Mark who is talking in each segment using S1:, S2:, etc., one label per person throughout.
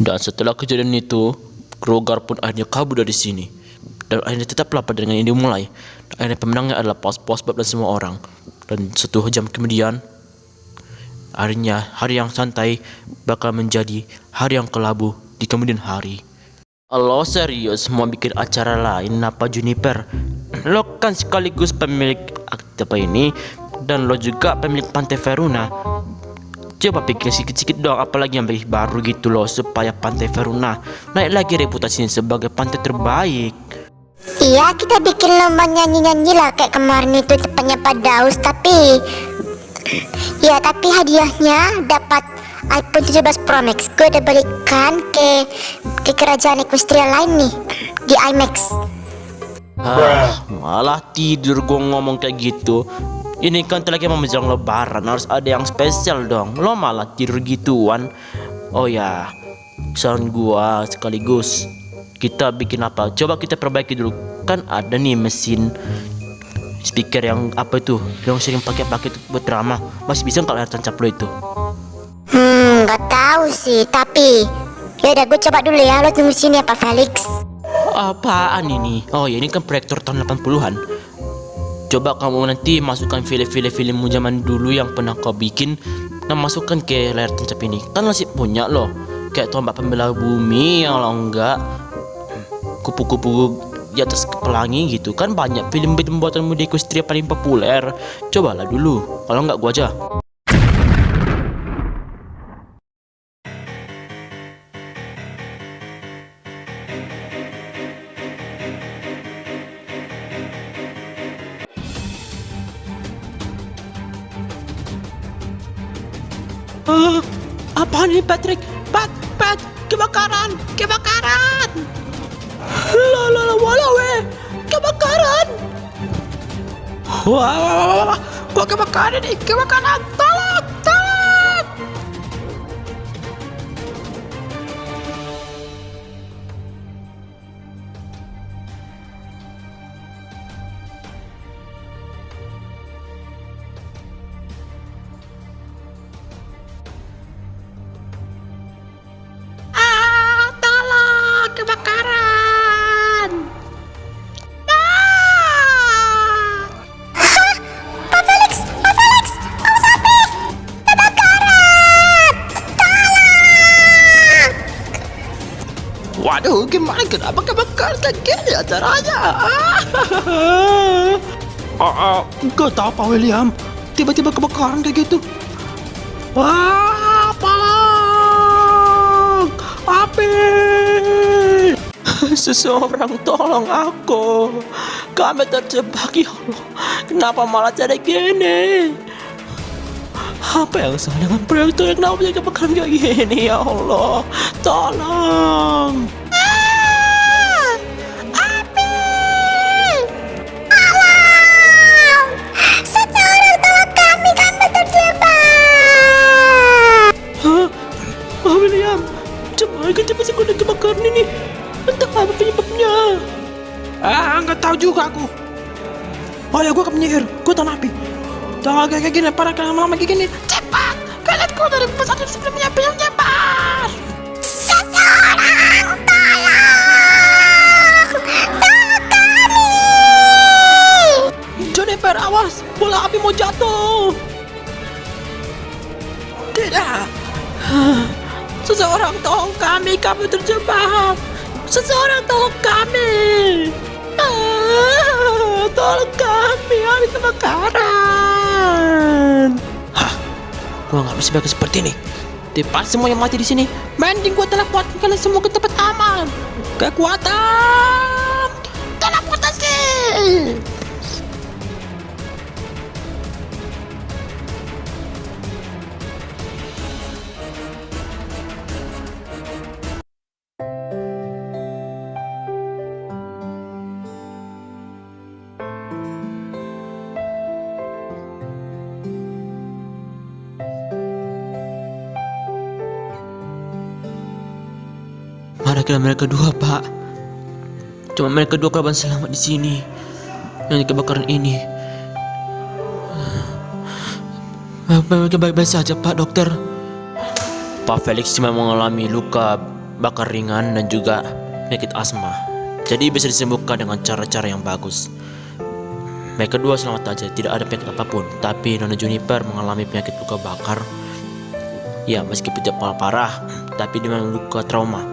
S1: Dan setelah kejadian itu, Krogar pun akhirnya kabur dari sini. Dan akhirnya tetaplah pertandingan ini dimulai. Dan akhirnya pemenangnya adalah Pos Bob dan semua orang. Dan 1 jam kemudian, akhirnya hari yang santai bakal menjadi hari yang kelabu di kemudian hari. Lo serius mau bikin acara lain apa Juniper? Lo kan sekaligus pemilik apa ini, dan lo juga pemilik Pantai Veruna. Coba pikir sedikit-sedikit dong, apalagi yang lebih baru gitu loh, supaya Pantai Veruna naik lagi reputasinya sebagai pantai terbaik.
S2: Iya, kita bikin lomba nyanyi-nyanyi lah kayak kemarin itu tepatnya Daus, tapi hadiahnya dapat iPhone 17 Pro Max. Gue udah belikan ke kerajaan Equestria lain nih di IMAX.
S1: Malah tidur gua ngomong kayak gitu. Ini kan lagi mau menjelang lebaran, harus ada yang spesial dong. Lo malah tidur gituan. Oh ya, saran gua sekaligus kita bikin apa? Coba kita perbaiki dulu. Kan ada nih mesin speaker yang apa itu, yang sering pakai buat drama. Masih bisa nggak layar tancap lo itu?
S2: Nggak tahu sih, tapi yaudah gue coba dulu ya. Lo tunggu sini apa Felix?
S1: Apaan ini? Oh ya, ini kan proyektor tahun 80-an. Coba kamu nanti masukkan filmmu zaman dulu yang pernah kau bikin dan masukkan ke layar tancap ini. Kan masih punya loh, kayak tombak pembelah bumi yang lo enggak, kupu-kupu di atas pelangi gitu. Kan banyak film buatanmu di Equestria paling populer. Cobalah dulu, kalau enggak gua aja. Apaan ini Patrick? Pat, kebakaran! Walau kebakaran! Wah, kok kebakaran ini? Kebakaran! Tolong! Kebakaran!
S2: Pak Felix, awas api! Kebakaran! Tolong!
S1: Waduh, gimana kenapa kebakaran kayak gini acaranya? Gak tahu Pak William, tiba-tiba kebakaran kayak gitu. Wah, tolong! Api! Seseorang tolong aku. Kami terjebak ya Allah. Kenapa malah jadi gini? Apa yang salah dengan proyektor yang kenapa jadi kebakaran kayak gini ya Allah? Tolong!
S2: Api! Tolong! Seseorang tolong kami terjebak!
S1: Pak William, coba cepat kode kebakaran ini. Entah apa penyebabnya.
S3: Nggak tahu juga aku. Oh ya, gue ke penyihir, gue tahu api. Jangan kayak gini, para kalian lama kayak gini. Cepat, kalian keluar dari pesawat sebelumnya, yang cepat.
S2: Seseorang tolong! Tolong kami!
S1: Jennifer, awas, bola api mau jatuh.
S3: Tidak.
S1: Seseorang tolong kami terjebak. Seseorang tolong kami. Tolong kami, ada kebakaran. Gua nggak bisa begitu seperti ini. Pas semua yang mati di sini. Mending gua teleportkan kalian semua ke tempat aman. Kekuatan teleportasi. Ada kira mereka dua, Pak. Cuma mereka dua korban selamat di sini yang kebakaran ini. Mereka baik-baik saja, Pak Dokter. Pak Felix cuma mengalami luka bakar ringan dan juga penyakit asma. Jadi bisa disembuhkan dengan cara-cara yang bagus. Mereka dua selamat aja, tidak ada penyakit apapun. Tapi Nona Juniper mengalami penyakit luka bakar. Ya, meskipun tidak parah, tapi dia memang luka trauma.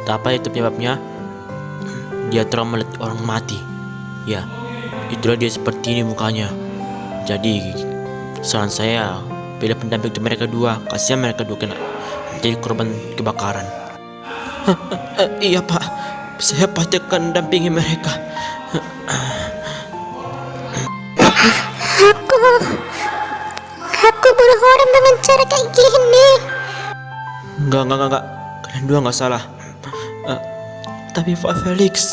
S1: Apa itu penyebabnya? Dia trauma melihat orang mati. Ya, itulah dia seperti ini mukanya. Jadi, saran saya, pilih pendamping untuk mereka dua. Kasihan mereka dua kena jadi korban kebakaran. Iya Pak, saya pasti akan dampingi mereka.
S2: Aku bunuh orang dengan cara kayak gini.
S1: Enggak. Kalian dua nggak salah. Tapi Pak Felix,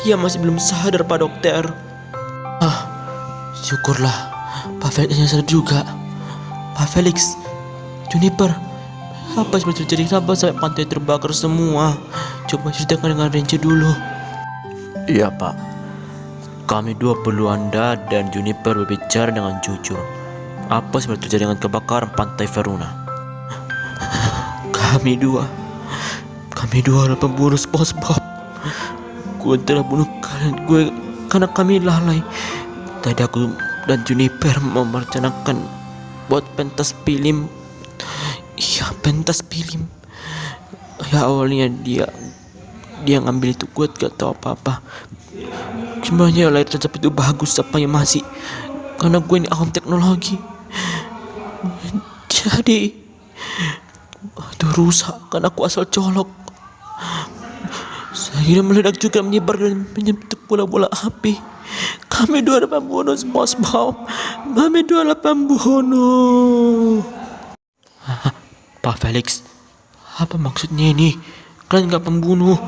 S1: dia masih belum sadar Pak Dokter. Syukurlah, Pak Felix sadar juga. Pak Felix, Juniper, apa yang terjadi? Kenapa sampai pantai terbakar semua? Coba ceritakan dengan Ranger dulu. Iya Pak, kami dua perlu Anda dan Juniper berbicara dengan jujur. Apa yang terjadi dengan kebakaran pantai Verona? Kami dua adalah pembunuh SpongeBob. Gue telah bunuh kalian karena kami lalai. Tadi aku dan Juniper merencanakan buat pentas film. Iya, pentas film. Ya awalnya dia ngambil itu, gue gak tahu apa-apa. Sebenarnya layar tancap itu bagus, apanya masih, karena gue ini ahli teknologi. Jadi itu rusak karena aku asal colok. Saya meledak juga, menyebar dan menyentuh bola-bola api. Kami dua adalah pembunuh SpongeBob. Kami dua adalah pembunuh. Pak Felix, apa maksudnya ini? Kalian gak pembunuh,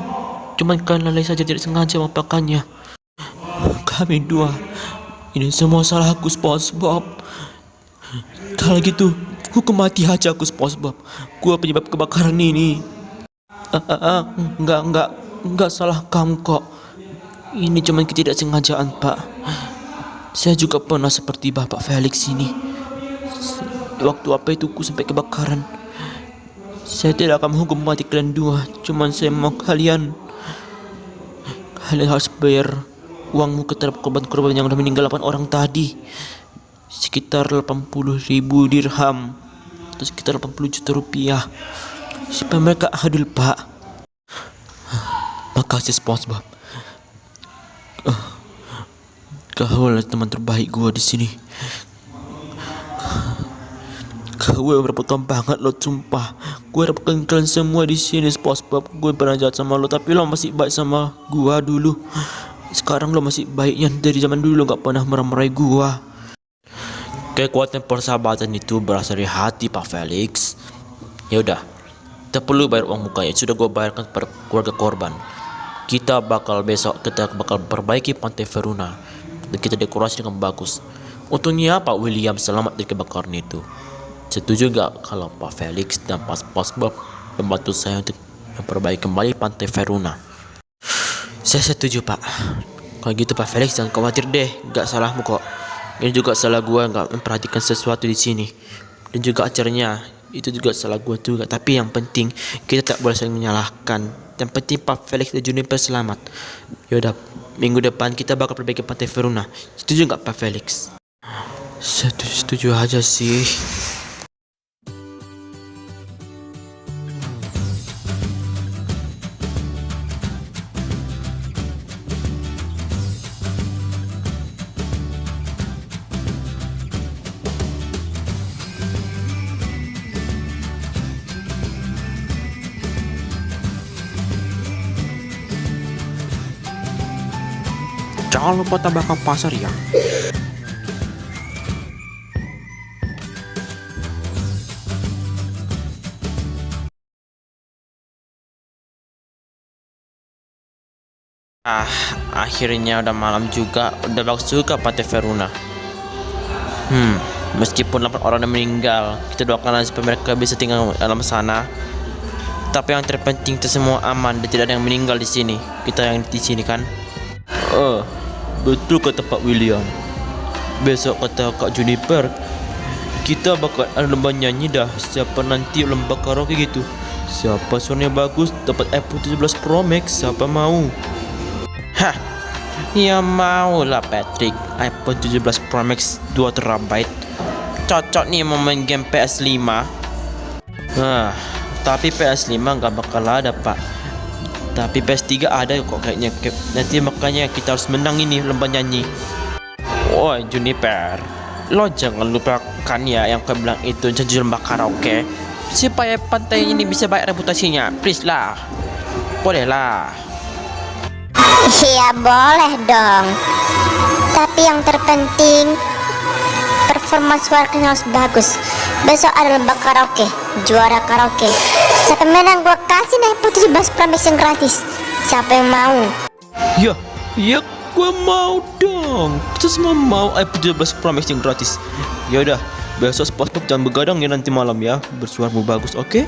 S1: cuman kalian lalai saja, tidak sengaja melupakannya. Kami dua, ini semua salahku SpongeBob. Kalau gitu, hukum mati aja aku SpongeBob. Gua penyebab kebakaran ini. Enggak salah kamu kok. Ini cuma ketidaksengajaan Pak. Saya juga pernah seperti Bapak Felix ini. Waktu apa itu ku sampai kebakaran. Saya tidak akan menghukum mati kalian dua. Cuman saya mau kalian harus bayar uangmu ke terhadap korban-korban yang sudah meninggal 8 orang tadi. Sekitar 80.000 dirham atau sekitar 80 juta rupiah. Supaya mereka adil Pak. Makasih SpongeBob. Kau adalah teman terbaik gue di sini. Gue merepotkan banget lo, sumpah. Gue repotkan kalian semua di sini SpongeBob. Gue pernah jahat sama lo, tapi lo masih baik sama gue dulu. Sekarang lo masih baiknya dari zaman dulu, lo gak pernah marah-marahi gue. Kekuatan persahabatan itu berasal dari hati Pak Felix. Ya udah, kita perlu bayar uang mukanya. Sudah gue bayarkan kepada keluarga korban. Kita bakal perbaiki pantai Verona dan kita dekorasi dengan bagus. Untungnya Pak William selamat dari kebakaran itu. Setuju gak kalau Pak Felix dan Pak SpongeBob membantu saya untuk memperbaiki kembali pantai Verona? Saya setuju Pak. Kalau gitu Pak Felix jangan khawatir deh, gak salahmu kok. Ini juga salah gue gak memperhatikan sesuatu di sini. Dan juga acaranya itu juga salah gue juga. Tapi yang penting kita tak boleh saling menyalahkan. Yang penting Pak Felix dan Juniper selamat. Yaudah, minggu depan kita bakal perbaiki pantai Verona. Setuju gak Pak Felix? Setuju aja sih. Jangan lupa tambahkan pasar ya. Akhirnya udah malam juga. Udah bagus juga pantai Verona. Meskipun 8 orang udah meninggal, kita doakan supaya mereka bisa tinggal dalam sana. Tapi yang terpenting kita semua aman dan tidak ada yang meninggal di sini. Kita yang di sini kan. Betul kata Pak William. Besok kata Kak Juniper, kita bakal ada lomba nyanyi dah. Siapa nanti lomba karaoke gitu. Siapa suaranya bagus dapat iPhone 17 Pro Max? Siapa mau? Hah, ya mau lah Patrick. iPhone 17 Pro Max 2 TB. Cocok nih mau main game PS5. Tapi PS5 nggak bakal ada pak. Tapi PS3 ada kok kayaknya. Nanti makanya kita harus menang ini lomba nyanyi. Woi Juniper, lo jangan lupakan ya yang kau bilang itu janji lomba karaoke. Supaya pantai ini bisa baik reputasinya. Please lah, boleh lah.
S2: Iya boleh dong. Tapi yang terpenting performa suara harus bagus. Besok ada lomba karaoke, juara karaoke. Siapa menang gua kasih nih iPhone 17 Pro Max yang gratis. Siapa yang mau?
S1: Ya gua mau dong. Kita semua mau iPhone 17 Pro Max yang gratis. Ya udah, besok SpongeBob jangan begadang ya nanti malam ya. Bersuaramu bagus, oke?